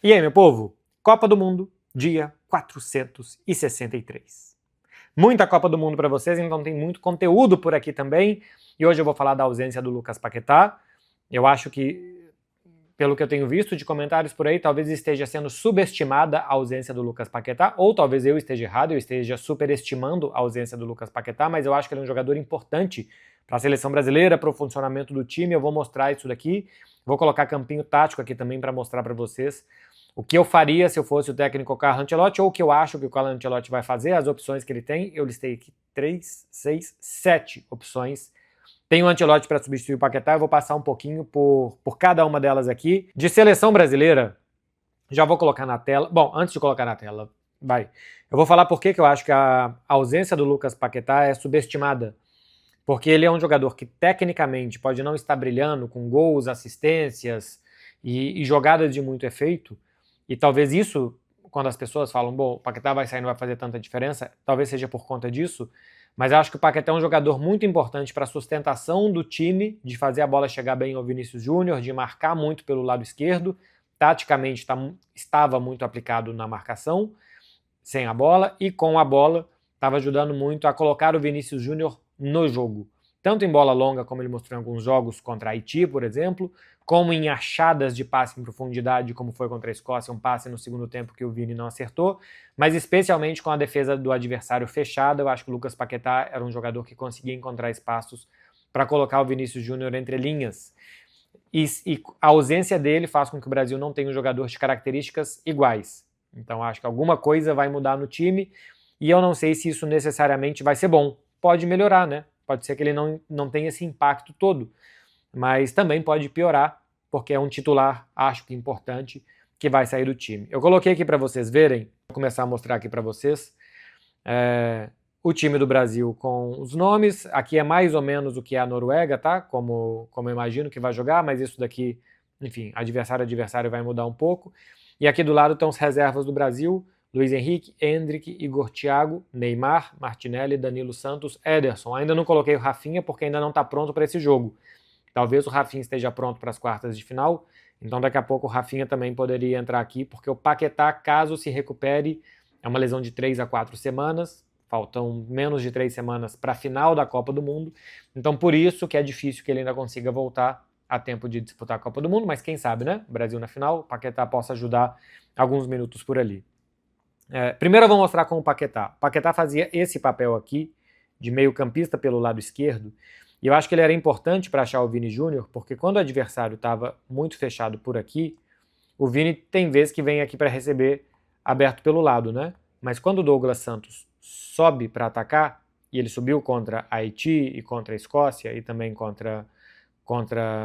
E aí, meu povo? Copa do Mundo, dia 463. Muita Copa do Mundo para vocês, então tem muito conteúdo por aqui também. E hoje eu vou falar da ausência do Lucas Paquetá. Eu acho que, pelo que eu tenho visto de comentários por aí, talvez esteja sendo subestimada a ausência do Lucas Paquetá, ou talvez eu esteja errado, eu esteja superestimando a ausência do Lucas Paquetá, mas eu acho que ele é um jogador importante para a seleção brasileira, para o funcionamento do time. Eu vou mostrar isso daqui. Vou colocar campinho tático aqui também para mostrar para vocês o que eu faria se eu fosse o técnico Carlo Ancelotti, ou o que eu acho que o Carlo Ancelotti vai fazer, as opções que ele tem. Eu listei aqui 3, 6, 7 opções. Tem o Ancelotti para substituir o Paquetá, eu vou passar um pouquinho por cada uma delas aqui. De seleção brasileira, já vou colocar na tela. Bom, antes de colocar na tela, eu vou falar por que eu acho que a ausência do Lucas Paquetá é subestimada. Porque ele é um jogador que tecnicamente pode não estar brilhando com gols, assistências e jogadas de muito efeito. E talvez isso, quando as pessoas falam, bom, o Paquetá vai sair, não vai fazer tanta diferença, talvez seja por conta disso, mas eu acho que o Paquetá é um jogador muito importante para a sustentação do time, de fazer a bola chegar bem ao Vinícius Júnior, de marcar muito pelo lado esquerdo, taticamente estava muito aplicado na marcação, sem a bola, e com a bola estava ajudando muito a colocar o Vinícius Júnior no jogo. Tanto em bola longa, como ele mostrou em alguns jogos contra a Haiti, por exemplo, como em achadas de passe em profundidade, como foi contra a Escócia, um passe no segundo tempo que o Vini não acertou, mas especialmente com a defesa do adversário fechada. Eu acho que o Lucas Paquetá era um jogador que conseguia encontrar espaços para colocar o Vinícius Júnior entre linhas. E a ausência dele faz com que o Brasil não tenha um jogador de características iguais. Então acho que alguma coisa vai mudar no time, e eu não sei se isso necessariamente vai ser bom. Pode melhorar, né? Pode ser que ele não tenha esse impacto todo, mas também pode piorar, porque é um titular, acho que importante, que vai sair do time. Eu coloquei aqui para vocês verem, vou começar a mostrar aqui para vocês, o time do Brasil com os nomes. Aqui é mais ou menos o que é a Noruega, tá? Como eu imagino que vai jogar, mas isso daqui, enfim, adversário vai mudar um pouco. E aqui do lado estão os reservas do Brasil: Luiz Henrique, Endrick, Igor Thiago, Neymar, Martinelli, Danilo Santos, Ederson. Ainda não coloquei o Rafinha porque ainda não está pronto para esse jogo. Talvez o Rafinha esteja pronto para as quartas de final, então daqui a pouco o Rafinha também poderia entrar aqui, porque o Paquetá, caso se recupere, é uma lesão de 3 a 4 semanas, faltam menos de 3 semanas para a final da Copa do Mundo, então por isso que é difícil que ele ainda consiga voltar a tempo de disputar a Copa do Mundo, mas quem sabe, né? O Brasil na final, o Paquetá possa ajudar alguns minutos por ali. Primeiro eu vou mostrar com o Paquetá. O Paquetá fazia esse papel aqui, de meio campista pelo lado esquerdo, e eu acho que ele era importante para achar o Vini Júnior, porque quando o adversário estava muito fechado por aqui, o Vini tem vezes que vem aqui para receber aberto pelo lado, né? Mas quando o Douglas Santos sobe para atacar, e ele subiu contra a Haiti e contra a Escócia e também contra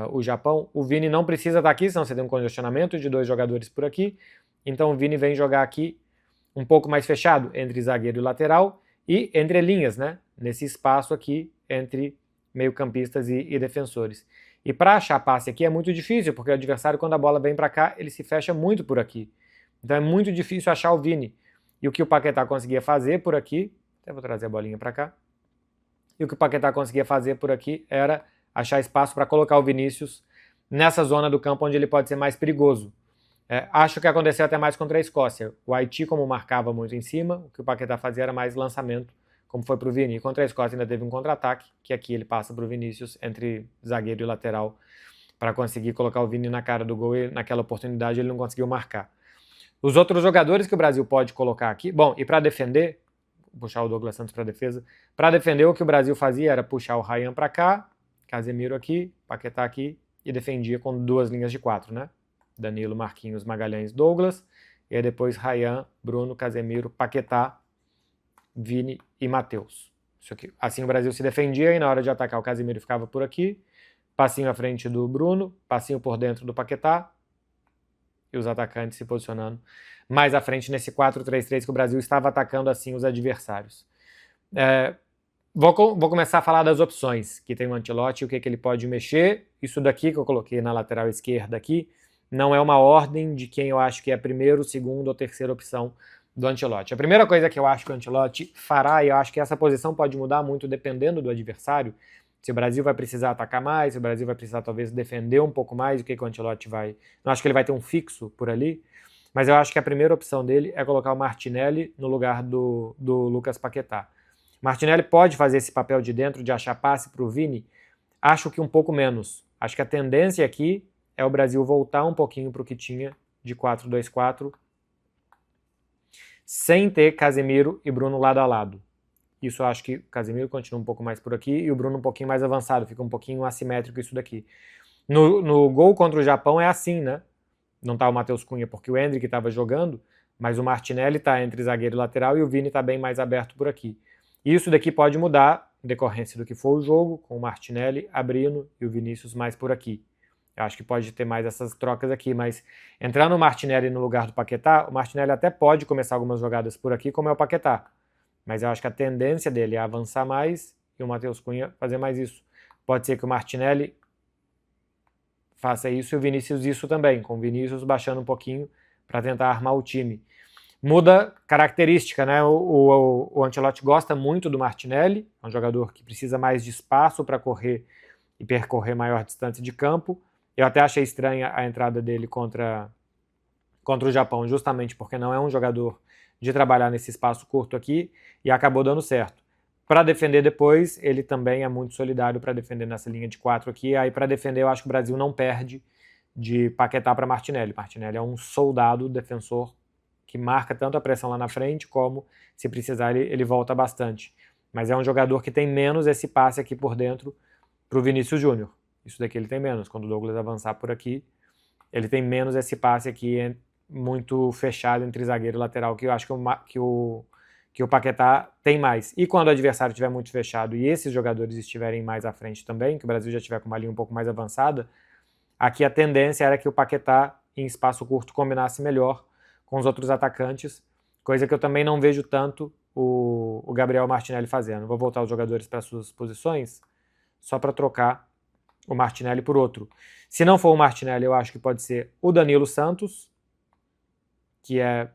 o Japão, o Vini não precisa estar aqui, senão você tem um congestionamento de 2 jogadores por aqui, então o Vini vem jogar aqui um pouco mais fechado entre zagueiro e lateral e entre linhas, né? Nesse espaço aqui entre meio-campistas e defensores. E para achar passe aqui é muito difícil, porque o adversário, quando a bola vem para cá, ele se fecha muito por aqui. Então é muito difícil achar o Vini. E o que o Paquetá conseguia fazer por aqui, até vou trazer a bolinha para cá, e o que o Paquetá conseguia fazer por aqui era achar espaço para colocar o Vinícius nessa zona do campo onde ele pode ser mais perigoso. Acho que aconteceu até mais contra a Escócia. O Haiti, como marcava muito em cima, o que o Paquetá fazia era mais lançamento, como foi para o Vini. Contra a Escócia ainda teve um contra-ataque, que aqui ele passa para o Vinícius entre zagueiro e lateral para conseguir colocar o Vini na cara do gol, e naquela oportunidade ele não conseguiu marcar. Os outros jogadores que o Brasil pode colocar aqui, bom, e para defender, puxar o Douglas Santos para defesa, para defender o que o Brasil fazia era puxar o Ryan para cá, Casemiro aqui, Paquetá aqui, e defendia com 2 linhas de 4, né? Danilo, Marquinhos, Magalhães, Douglas, e aí depois Ryan, Bruno, Casemiro, Paquetá, Vini e Matheus. Assim o Brasil se defendia, e na hora de atacar o Casemiro ficava por aqui, passinho à frente do Bruno, passinho por dentro do Paquetá, e os atacantes se posicionando mais à frente nesse 4-3-3 que o Brasil estava atacando assim os adversários. Vou começar a falar das opções que tem o Ancelotti e o que ele pode mexer. Isso daqui que eu coloquei na lateral esquerda aqui não é uma ordem de quem eu acho que é a primeira, segunda ou terceira opção do Ancelotti. A primeira coisa que eu acho que o Ancelotti fará, e eu acho que essa posição pode mudar muito dependendo do adversário, se o Brasil vai precisar atacar mais, se o Brasil vai precisar talvez defender um pouco mais, o que o Ancelotti vai... Não acho que ele vai ter um fixo por ali, Mas eu acho que a primeira opção dele é colocar o Martinelli no lugar do Lucas Paquetá. O Martinelli pode fazer esse papel de dentro, de achar passe para o Vini? Acho que um pouco menos. Acho que a tendência aqui é o Brasil voltar um pouquinho para o que tinha de 4-2-4, sem ter Casemiro e Bruno lado a lado. Isso eu acho que o Casemiro continua um pouco mais por aqui e o Bruno um pouquinho mais avançado, fica um pouquinho assimétrico isso daqui. No gol contra o Japão é assim, né? Não tá o Matheus Cunha porque o Endrick estava jogando, mas o Martinelli tá entre zagueiro e lateral e o Vini tá bem mais aberto por aqui. Isso daqui pode mudar em decorrência do que for o jogo, com o Martinelli abrindo e o Vinícius mais por aqui. Eu acho que pode ter mais essas trocas aqui, mas entrar no Martinelli no lugar do Paquetá, o Martinelli até pode começar algumas jogadas por aqui, como é o Paquetá. Mas eu acho que a tendência dele é avançar mais e o Matheus Cunha fazer mais isso. Pode ser que o Martinelli faça isso e o Vinícius isso também, com o Vinícius baixando um pouquinho para tentar armar o time. Muda característica, né? O Ancelotti gosta muito do Martinelli, é um jogador que precisa mais de espaço para correr e percorrer maior distância de campo. Eu até achei estranha a entrada dele contra o Japão, justamente porque não é um jogador de trabalhar nesse espaço curto aqui e acabou dando certo. Para defender depois, ele também é muito solidário para defender nessa linha de 4 aqui. Aí para defender eu acho que o Brasil não perde de Paquetá para Martinelli. Martinelli é um soldado defensor que marca tanto a pressão lá na frente como, se precisar, ele volta bastante. Mas é um jogador que tem menos esse passe aqui por dentro para o Vinícius Júnior. Isso daqui ele tem menos. Quando o Douglas avançar por aqui, ele tem menos esse passe aqui muito fechado entre zagueiro e lateral, que eu acho que o Paquetá tem mais. E quando o adversário estiver muito fechado e esses jogadores estiverem mais à frente também, que o Brasil já estiver com uma linha um pouco mais avançada, aqui a tendência era que o Paquetá, em espaço curto, combinasse melhor com os outros atacantes, coisa que eu também não vejo tanto o Gabriel Martinelli fazendo. Vou voltar os jogadores para suas posições, só para trocar o Martinelli por outro. Se não for o Martinelli, eu acho que pode ser o Danilo Santos, que é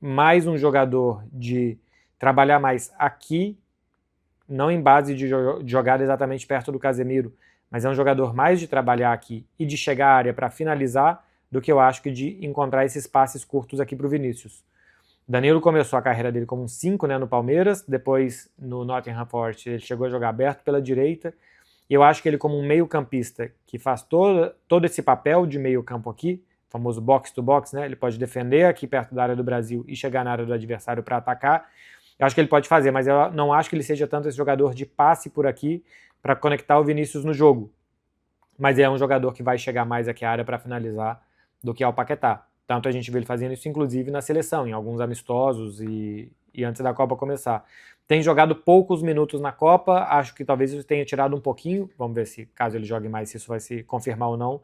mais um jogador de trabalhar mais aqui, não em base de jogar exatamente perto do Casemiro, mas é um jogador mais de trabalhar aqui e de chegar à área para finalizar, do que eu acho que de encontrar esses passes curtos aqui para o Vinícius. Danilo começou a carreira dele como um 5, né, no Palmeiras, depois no Nottingham Forest ele chegou a jogar aberto pela direita, e eu acho que ele como um meio-campista que faz todo esse papel de meio-campo aqui, famoso box-to-box, né, ele pode defender aqui perto da área do Brasil e chegar na área do adversário para atacar, eu acho que ele pode fazer, mas eu não acho que ele seja tanto esse jogador de passe por aqui para conectar o Vinícius no jogo, mas é um jogador que vai chegar mais aqui à área para finalizar do que ao Paquetá. Tanto a gente vê ele fazendo isso, inclusive, na seleção, em alguns amistosos e antes da Copa começar. Tem jogado poucos minutos na Copa, acho que talvez isso tenha tirado um pouquinho, vamos ver se, caso ele jogue mais, se isso vai se confirmar ou não,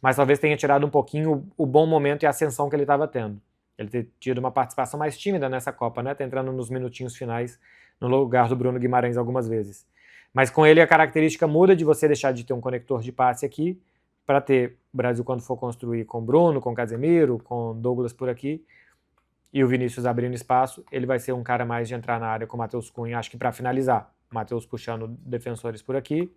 mas talvez tenha tirado um pouquinho o bom momento e a ascensão que ele estava tendo. Ele ter tido uma participação mais tímida nessa Copa, né? Tá entrando nos minutinhos finais no lugar do Bruno Guimarães algumas vezes. Mas com ele a característica muda de você deixar de ter um conector de passe aqui para ter o Brasil quando for construir com Bruno, com Casemiro, com Douglas por aqui, e o Vinícius abrindo espaço, ele vai ser um cara mais de entrar na área com o Matheus Cunha, acho que para finalizar. O Matheus puxando defensores por aqui,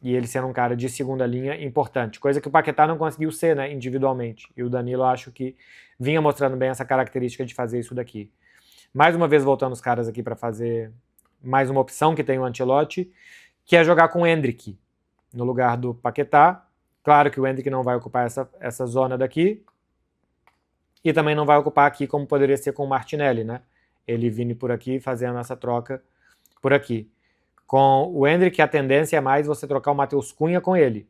e ele sendo um cara de segunda linha importante, coisa que o Paquetá não conseguiu ser, né, individualmente, e o Danilo acho que vinha mostrando bem essa característica de fazer isso daqui. Mais uma vez voltando os caras aqui para fazer mais uma opção que tem o Ancelotti, que é jogar com o Endrick no lugar do Paquetá. Claro que o Endrick não vai ocupar essa zona daqui, e também não vai ocupar aqui como poderia ser com o Martinelli, né? Ele vindo por aqui fazendo essa troca por aqui. Com o Endrick, a tendência é mais você trocar o Matheus Cunha com ele.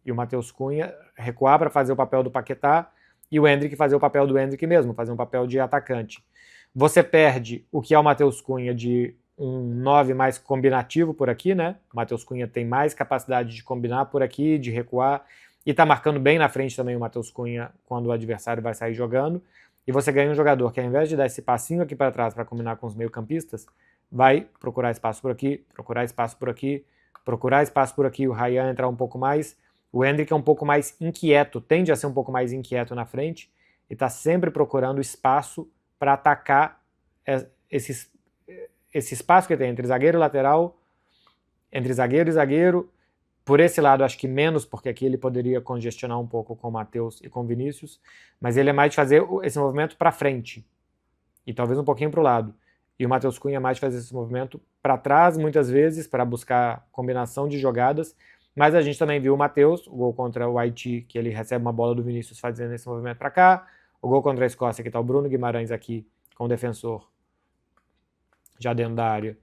E o Matheus Cunha recuar para fazer o papel do Paquetá e o Endrick fazer o papel do Endrick mesmo, fazer um papel de atacante. Você perde o que é o Matheus Cunha de um 9 mais combinativo por aqui, né? O Matheus Cunha tem mais capacidade de combinar por aqui, de recuar, e tá marcando bem na frente também o Matheus Cunha quando o adversário vai sair jogando, e você ganha um jogador que ao invés de dar esse passinho aqui para trás para combinar com os meio-campistas, vai procurar espaço por aqui, procurar espaço por aqui, procurar espaço por aqui, o Ryan entrar um pouco mais, o Endrick é um pouco mais inquieto, tende a ser um pouco mais inquieto na frente, e tá sempre procurando espaço para atacar esse espaço que tem entre zagueiro e lateral, entre zagueiro e zagueiro, Por esse lado, acho que menos, porque aqui ele poderia congestionar um pouco com o Matheus e com o Vinícius, mas ele é mais de fazer esse movimento para frente e talvez um pouquinho para o lado. E o Matheus Cunha é mais de fazer esse movimento para trás, muitas vezes, para buscar combinação de jogadas, mas a gente também viu o Matheus, o gol contra o Haiti, que ele recebe uma bola do Vinícius fazendo esse movimento para cá, o gol contra a Escócia, que está o Bruno Guimarães aqui com o defensor já dentro da área,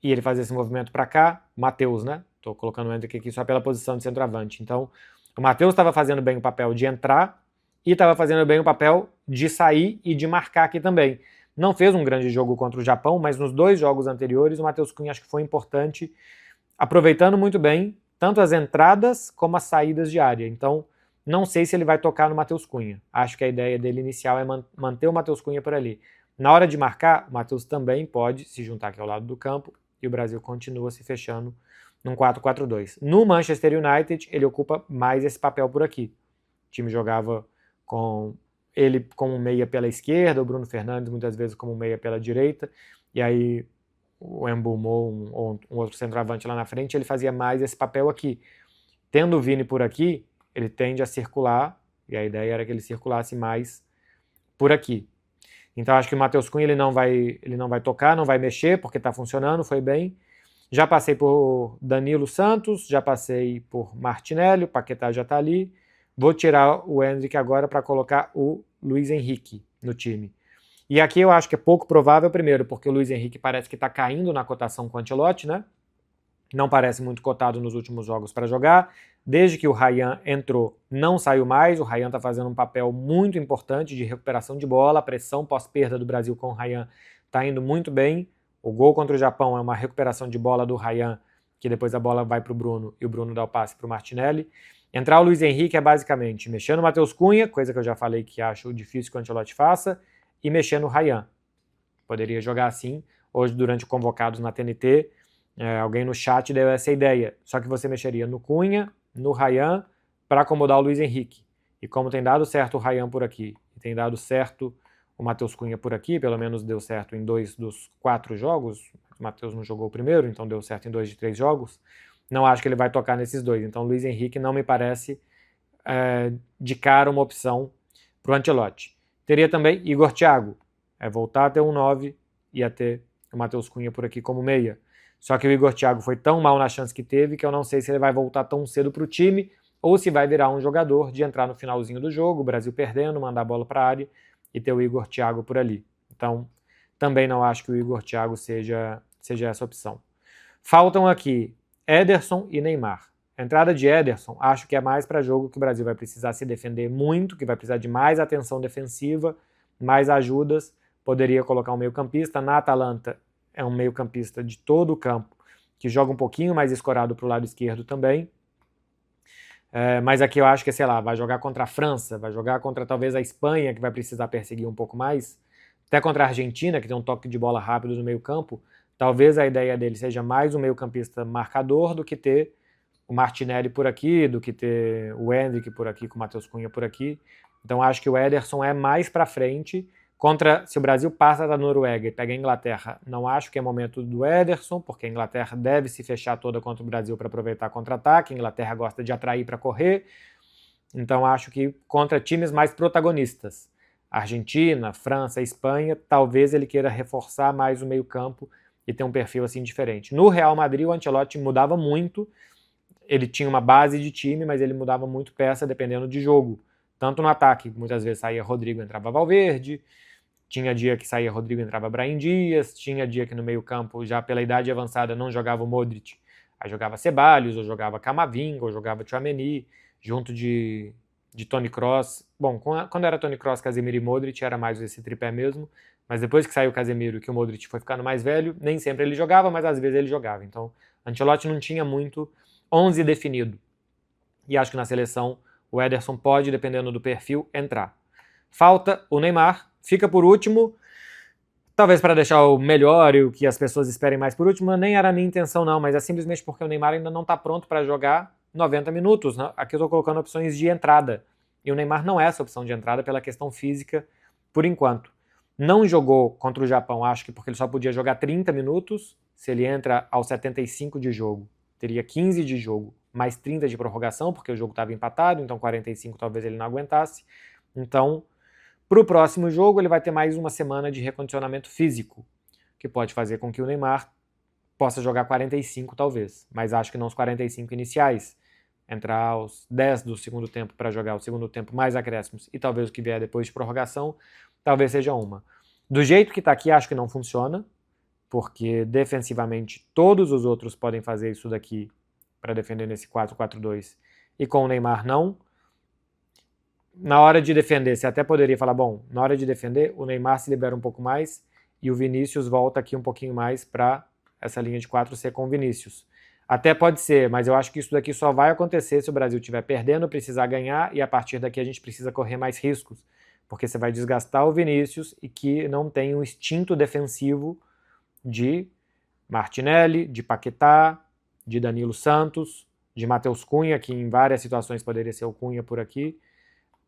e ele faz esse movimento para cá, Matheus, né? Estou colocando o Hendrick aqui só pela posição de centroavante. Então, o Matheus estava fazendo bem o papel de entrar e estava fazendo bem o papel de sair e de marcar aqui também. Não fez um grande jogo contra o Japão, mas nos 2 jogos anteriores o Matheus Cunha acho que foi importante, aproveitando muito bem tanto as entradas como as saídas de área. Então, não sei se ele vai tocar no Matheus Cunha. Acho que a ideia dele inicial é manter o Matheus Cunha por ali. Na hora de marcar, o Matheus também pode se juntar aqui ao lado do campo e o Brasil continua se fechando num 4-4-2. No Manchester United, ele ocupa mais esse papel por aqui. O time jogava com ele como meia pela esquerda, o Bruno Fernandes muitas vezes como meia pela direita, e aí o Mbeumo, um outro centroavante lá na frente, ele fazia mais esse papel aqui. Tendo o Vini por aqui, ele tende a circular, e a ideia era que ele circulasse mais por aqui. Então acho que o Matheus Cunha ele não vai tocar, não vai mexer, porque está funcionando, foi bem. Já passei por Danilo Santos, já passei por Martinelli, o Paquetá já está ali. Vou tirar o Hendrick agora para colocar o Luiz Henrique no time. E aqui eu acho que é pouco provável, primeiro, porque o Luiz Henrique parece que está caindo na cotação com o Ancelotti, né? Não parece muito cotado nos últimos jogos para jogar. Desde que o Ryan entrou, não saiu mais. O Ryan está fazendo um papel muito importante de recuperação de bola. A pressão pós-perda do Brasil com o Ryan está indo muito bem. O gol contra o Japão é uma recuperação de bola do Ryan, que depois a bola vai para o Bruno e o Bruno dá o passe para o Martinelli. Entrar o Luiz Henrique é basicamente mexer no Matheus Cunha, coisa que eu já falei que acho difícil que o Ancelotti faça, e mexer no Ryan. Poderia jogar assim. Hoje, durante o Convocados na TNT, alguém no chat deu essa ideia. Só que você mexeria no Cunha, no Ryan, para acomodar o Luiz Henrique. E como tem dado certo o Ryan por aqui, e tem dado certo o Matheus Cunha por aqui, pelo menos deu certo em 2 dos 4 jogos, o Matheus não jogou o primeiro, então deu certo em 2 de 3 jogos, não acho que ele vai tocar nesses 2. Então o Luiz Henrique não me parece de cara uma opção para o Ancelotti. Teria também Igor Thiago, voltar a ter um 9 e a ter o Matheus Cunha por aqui como meia. Só que o Igor Thiago foi tão mal na chance que teve que eu não sei se ele vai voltar tão cedo para o time ou se vai virar um jogador de entrar no finalzinho do jogo, o Brasil perdendo, mandar a bola para a área e ter o Igor Thiago por ali. Então, também não acho que o Igor Thiago seja essa opção. Faltam aqui Ederson e Neymar. A entrada de Ederson, acho que é mais para jogo que o Brasil vai precisar se defender muito, que vai precisar de mais atenção defensiva, mais ajudas. Poderia colocar um meio-campista. Na Atalanta, é um meio-campista de todo o campo, que joga um pouquinho mais escorado para o lado esquerdo também. Mas aqui eu acho que, sei lá, vai jogar contra a França, vai jogar contra talvez a Espanha, que vai precisar perseguir um pouco mais, até contra a Argentina, que tem um toque de bola rápido no meio campo. Talvez a ideia dele seja mais um meio-campista marcador do que ter o Martinelli por aqui, do que ter o Hendrick por aqui, com o Matheus Cunha por aqui. Então acho que o Ederson é mais para frente. Se o Brasil passa da Noruega e pega a Inglaterra, não acho que é momento do Ederson, porque a Inglaterra deve se fechar toda contra o Brasil para aproveitar contra-ataque. A Inglaterra gosta de atrair para correr. Então acho que contra times mais protagonistas, Argentina, França, Espanha, talvez ele queira reforçar mais o meio-campo e ter um perfil assim diferente. No Real Madrid, o Ancelotti mudava muito. Ele tinha uma base de time, mas ele mudava muito peça dependendo de jogo. Tanto no ataque, muitas vezes saía Rodrigo, entrava Valverde. Tinha dia que saía Rodrigo, entrava Brahim Dias. Tinha dia que no meio campo, já pela idade avançada, não jogava o Modric. Aí jogava Ceballos, ou jogava Camavinga, ou jogava Tchouaméni, junto de Toni Kroos. Bom, quando era Toni Kroos, Casemiro e Modric, era mais esse tripé mesmo. Mas depois que saiu o Casemiro, que o Modric foi ficando mais velho, nem sempre ele jogava, mas às vezes ele jogava. Então, Ancelotti não tinha muito 11 definido. E acho que na seleção o Ederson pode, dependendo do perfil, entrar. Falta o Neymar, fica por último, talvez para deixar o melhor e o que as pessoas esperem mais por último. Nem era a minha intenção não, mas é simplesmente porque o Neymar ainda não está pronto para jogar 90 minutos. Né? Aqui eu estou colocando opções de entrada, e o Neymar não é essa opção de entrada pela questão física, por enquanto. Não jogou contra o Japão, acho que porque ele só podia jogar 30 minutos, se ele entra aos 75 de jogo. teria 15 de jogo, mais 30 de prorrogação, porque o jogo estava empatado, então 45 talvez ele não aguentasse. Então, para o próximo jogo, ele vai ter mais uma semana de recondicionamento físico, que pode fazer com que o Neymar possa jogar 45 talvez, mas acho que não os 45 iniciais. Entrar aos 10 do segundo tempo para jogar o segundo tempo mais acréscimos e talvez o que vier depois de prorrogação, talvez seja uma. Do jeito que está aqui, acho que não funciona, porque defensivamente todos os outros podem fazer isso daqui para defender nesse 4-4-2 e com o Neymar não. Na hora de defender, você até poderia falar, bom, na hora de defender, o Neymar se libera um pouco mais e o Vinícius volta aqui um pouquinho mais para essa linha de 4 ser com o Vinícius. Até pode ser, mas eu acho que isso daqui só vai acontecer se o Brasil estiver perdendo, precisar ganhar, e a partir daqui a gente precisa correr mais riscos, porque você vai desgastar o Vinícius e que não tem um instinto defensivo de Martinelli, de Paquetá, de Danilo Santos, de Matheus Cunha, que em várias situações poderia ser o Cunha por aqui,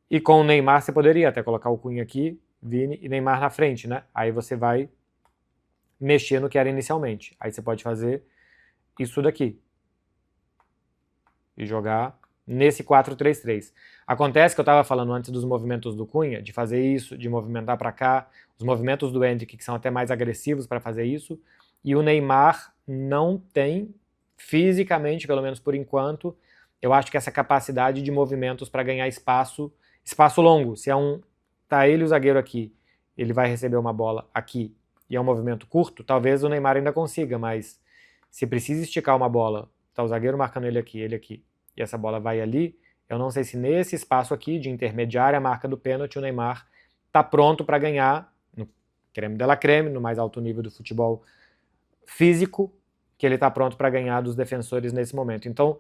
e com o Neymar você poderia até colocar o Cunha aqui, Vini e Neymar na frente, né? Aí você vai mexer no que era inicialmente. Aí você pode fazer isso daqui e jogar nesse 4-3-3. Acontece que eu estava falando antes dos movimentos do Cunha, de fazer isso, de movimentar para cá, os movimentos do Endrick que são até mais agressivos para fazer isso, e o Neymar não tem fisicamente, pelo menos por enquanto, eu acho que essa capacidade de movimentos para ganhar espaço longo. Se tá ele o zagueiro aqui, ele vai receber uma bola aqui e é um movimento curto, talvez o Neymar ainda consiga, mas se precisa esticar uma bola, tá o zagueiro marcando ele aqui, e essa bola vai ali, eu não sei se nesse espaço aqui de intermediária, a marca do pênalti, o Neymar tá pronto para ganhar, no creme de la creme, no mais alto nível do futebol físico, que ele tá pronto para ganhar dos defensores nesse momento. Então,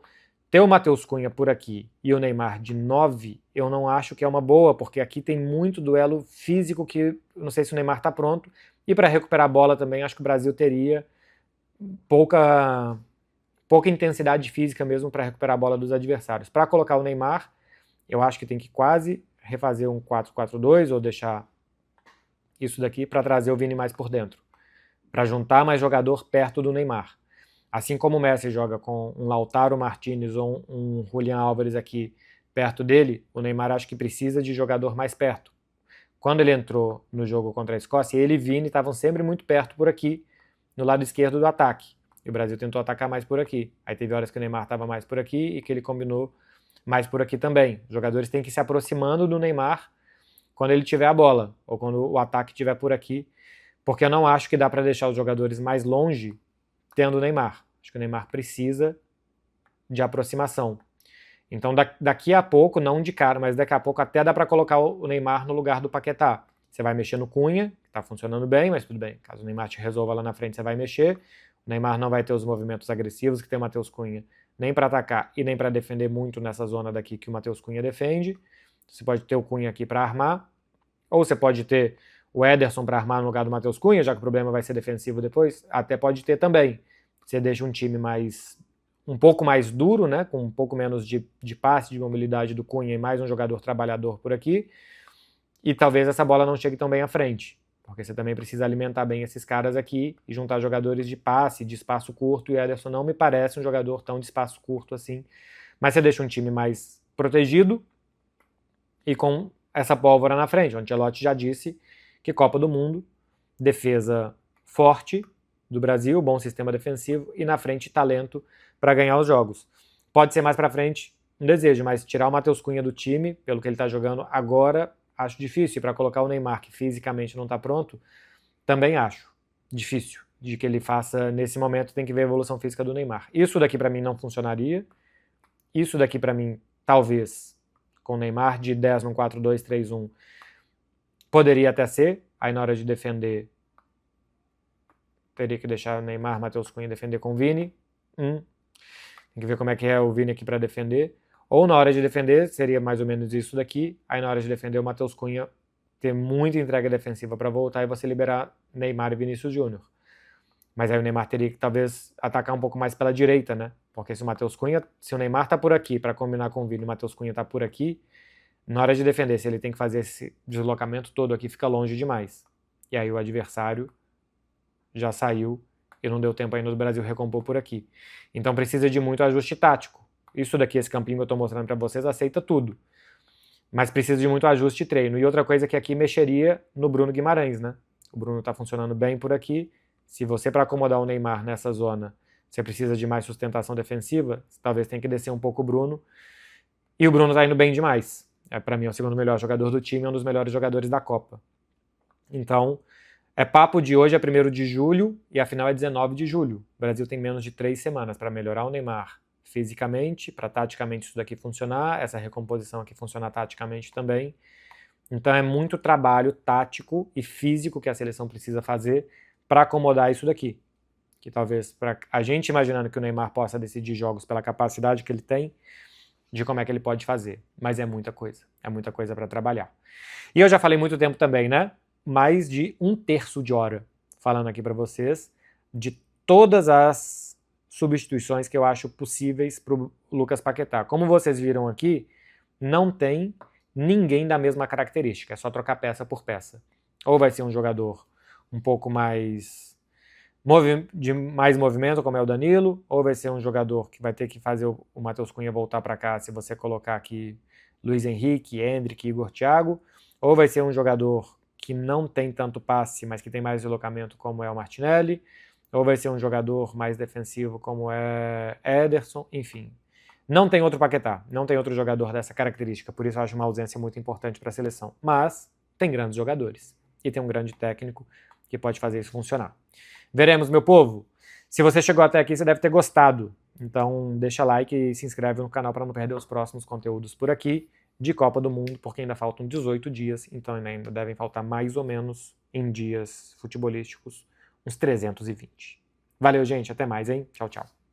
ter o Matheus Cunha por aqui e o Neymar de 9, eu não acho que é uma boa, porque aqui tem muito duelo físico que eu não sei se o Neymar tá pronto, e para recuperar a bola também, acho que o Brasil teria pouca intensidade física mesmo para recuperar a bola dos adversários. Para colocar o Neymar, eu acho que tem que quase refazer um 4-4-2 ou deixar isso daqui para trazer o Vini mais por dentro, para juntar mais jogador perto do Neymar. Assim como o Messi joga com um Lautaro Martinez ou um Julián Álvares aqui perto dele, o Neymar acho que precisa de jogador mais perto. Quando ele entrou no jogo contra a Escócia, ele e Vini estavam sempre muito perto por aqui, no lado esquerdo do ataque. E o Brasil tentou atacar mais por aqui. Aí teve horas que o Neymar estava mais por aqui e que ele combinou mais por aqui também. Os jogadores têm que ir se aproximando do Neymar quando ele tiver a bola, ou quando o ataque estiver por aqui, porque eu não acho que dá para deixar os jogadores mais longe tendo o Neymar. Acho que o Neymar precisa de aproximação. Então daqui a pouco, não de cara, mas daqui a pouco até dá para colocar o Neymar no lugar do Paquetá. Você vai mexer no Cunha, que está funcionando bem, mas tudo bem. Caso o Neymar te resolva lá na frente, você vai mexer. O Neymar não vai ter os movimentos agressivos que tem o Matheus Cunha, nem para atacar e nem para defender muito nessa zona daqui que o Matheus Cunha defende. Você pode ter o Cunha aqui para armar, ou você pode ter o Ederson para armar no lugar do Matheus Cunha, já que o problema vai ser defensivo depois. Até pode ter também. Você deixa um time um pouco mais duro, né, com um pouco menos de passe, de mobilidade do Cunha e mais um jogador trabalhador por aqui, e talvez essa bola não chegue tão bem à frente, porque você também precisa alimentar bem esses caras aqui e juntar jogadores de passe, de espaço curto, e o Ederson não me parece um jogador tão de espaço curto assim, mas você deixa um time mais protegido e com essa pólvora na frente. O Ancelotti já disse que Copa do Mundo, defesa forte do Brasil, bom sistema defensivo e na frente talento para ganhar os jogos. Pode ser mais para frente um desejo, mas tirar o Matheus Cunha do time, pelo que ele está jogando agora, acho difícil. E para colocar o Neymar, que fisicamente não está pronto, também acho difícil de que ele faça nesse momento. Tem que ver a evolução física do Neymar. Isso daqui para mim não funcionaria. Isso daqui para mim, talvez, com o Neymar de 10 num 4-2-3-1, poderia até ser. Aí na hora de defender, teria que deixar o Neymar, Matheus Cunha defender com o Vini. Tem que ver como é que é o Vini aqui para defender. Ou na hora de defender, seria mais ou menos isso daqui. Aí na hora de defender, o Matheus Cunha ter muita entrega defensiva para voltar e você liberar Neymar e Vinícius Júnior. Mas aí o Neymar teria que talvez atacar um pouco mais pela direita, né? Porque se o Neymar tá por aqui para combinar com o Vini, o Matheus Cunha tá por aqui, na hora de defender, se ele tem que fazer esse deslocamento todo aqui, fica longe demais. E aí o adversário já saiu e não deu tempo ainda do Brasil recompor por aqui. Então precisa de muito ajuste tático. Isso daqui, esse campinho que eu estou mostrando para vocês, aceita tudo. Mas precisa de muito ajuste e treino. E outra coisa que aqui mexeria no Bruno Guimarães, né? O Bruno está funcionando bem por aqui. Se você, para acomodar o Neymar nessa zona, você precisa de mais sustentação defensiva, talvez tenha que descer um pouco o Bruno. E o Bruno está indo bem demais. Para mim é o segundo melhor jogador do time, é um dos melhores jogadores da Copa. Então, é papo de hoje, é 1º de julho, e a final é 19 de julho. O Brasil tem menos de 3 semanas para melhorar o Neymar fisicamente, para taticamente isso daqui funcionar, essa recomposição aqui funcionar taticamente também. Então é muito trabalho tático e físico que a seleção precisa fazer para acomodar isso daqui. Que talvez, para a gente imaginando que o Neymar possa decidir jogos pela capacidade que ele tem, de como é que ele pode fazer. Mas é muita coisa para trabalhar. E eu já falei muito tempo também, né? Mais de 1/3 de hora falando aqui para vocês de todas as substituições que eu acho possíveis para o Lucas Paquetá. Como vocês viram aqui, não tem ninguém da mesma característica, é só trocar peça por peça. Ou vai ser um jogador um pouco mais de mais movimento, como é o Danilo, ou vai ser um jogador que vai ter que fazer o Matheus Cunha voltar para cá se você colocar aqui Luiz Henrique, Endrick, Igor Thiago, ou vai ser um jogador que não tem tanto passe, mas que tem mais deslocamento, como é o Martinelli, ou vai ser um jogador mais defensivo, como é Ederson, enfim. Não tem outro Paquetá, não tem outro jogador dessa característica, por isso eu acho uma ausência muito importante para a seleção. Mas tem grandes jogadores e tem um grande técnico que pode fazer isso funcionar. Veremos, meu povo. Se você chegou até aqui, você deve ter gostado. Então deixa like e se inscreve no canal para não perder os próximos conteúdos por aqui de Copa do Mundo, porque ainda faltam 18 dias, então ainda devem faltar mais ou menos em dias futebolísticos uns 320. Valeu, gente. Até mais, hein? Tchau, tchau.